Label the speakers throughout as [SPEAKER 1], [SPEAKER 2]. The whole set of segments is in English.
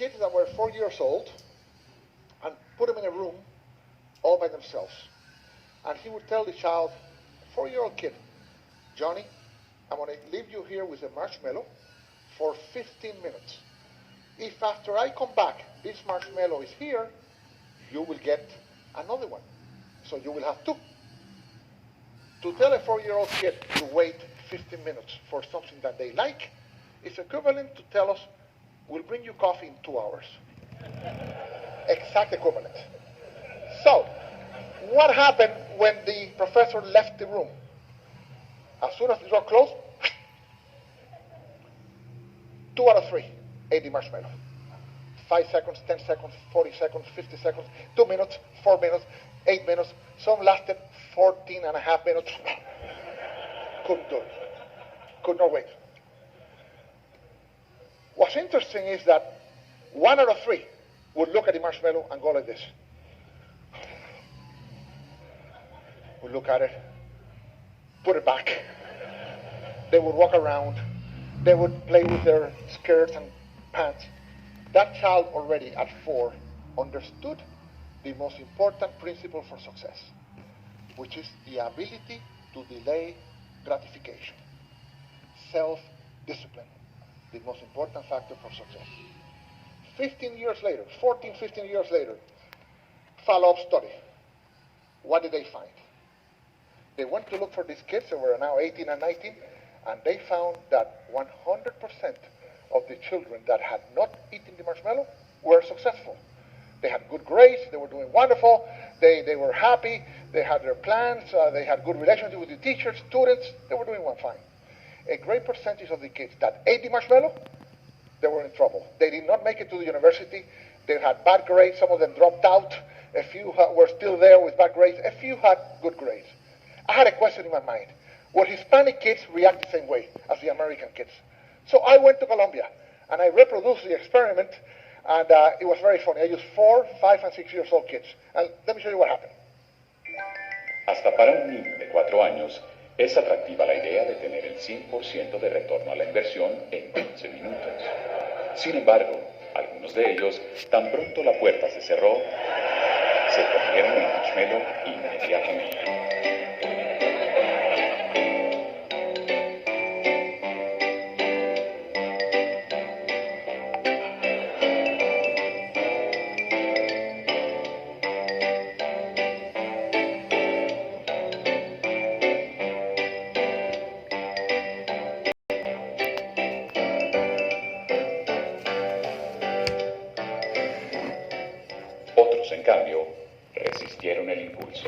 [SPEAKER 1] kids that were 4 years old and put them in a room all by themselves. And he would tell the child, 4-year-old kid, Johnny, I'm going to leave you here with a marshmallow for 15 minutes. If after I come back, this marshmallow is here, you will get another one. So you will have two. To tell a 4-year-old kid to wait 15 minutes for something that they like is equivalent to tell us, we'll bring you coffee in 2 hours. Exact equivalent. So, what happened when the professor left the room? As soon as the door closed, 2 out of 3 ate the marshmallow. 5 seconds, 10 seconds, 40 seconds, 50 seconds, 2 minutes, 4 minutes, 8 minutes. Some lasted 14 and a half minutes. Couldn't do it. Could not wait. What's interesting is that 1 out of 3 would look at the marshmallow and go like this. Would look at it, put it back. They would walk around. They would play with their skirts and pants. That child already at 4 understood the most important principle for success, which is the ability to delay gratification. Self-discipline, the most important factor for success. 15 years later, 14, 15 years later, follow-up study. What did they find? They went to look for these kids who were now 18 and 19, and they found that 100% of the children that had not eaten the marshmallow were successful. They had good grades, they were doing wonderful, they were happy, they had their plans, they had good relationship with the teachers, students, they were doing fine. A great percentage of the kids that ate the marshmallow, they were in trouble. They did not make it to the university, they had bad grades, some of them dropped out, a few were still there with bad grades, a few had good grades. I had a question in my mind. Would Hispanic kids react the same way as the American kids? So I went to Colombia, and I reproduced the experiment, and it was very funny. I used 4, 5, and 6 years old kids. And let me show you what happened.
[SPEAKER 2] Hasta para un niño de 4 años, es atractiva la idea de tener el 100% de retorno a la inversión en 15 minutos. Sin embargo, algunos de ellos, tan pronto la puerta se cerró, se comieron el marshmallow inmediatamente. Otros, en cambio, resistieron el impulso.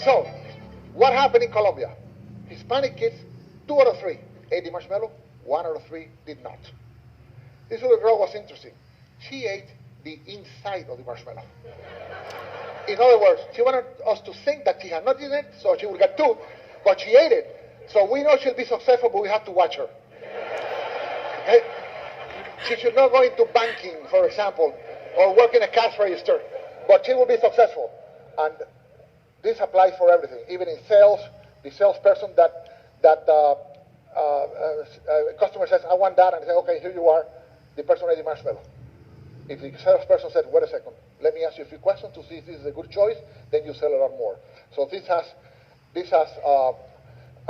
[SPEAKER 1] So, what happened in Colombia? Hispanic kids, 2 out of 3 ate the marshmallow, 1 out of 3 did not. This little girl was interesting. She ate the inside of the marshmallow. In other words, she wanted us to think that she had not eaten it, so she would get 2, but she ate it. So we know she'll be successful, but we have to watch her. Okay? She should not go into banking, for example, or work in a cash register, but she will be successful. And this applies for everything, even in sales. The salesperson that customer says, I want that, and they say, okay, here you are. The person ate the marshmallow. If the salesperson said, wait a second, Let me ask you a few questions to see if this is a good choice, then you sell a lot more. So this has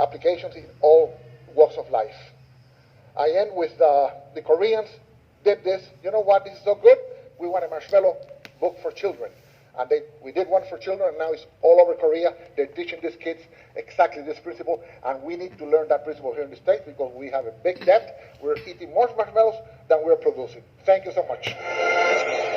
[SPEAKER 1] applications in all walks of life. I end with the Koreans did this. You know what? This is so good. We want a marshmallow book for children. And we did one for children, and now it's all over Korea. They're teaching these kids exactly this principle, and we need to learn that principle here in the States because we have a big debt. We're eating more marshmallows than we're producing. Thank you so much.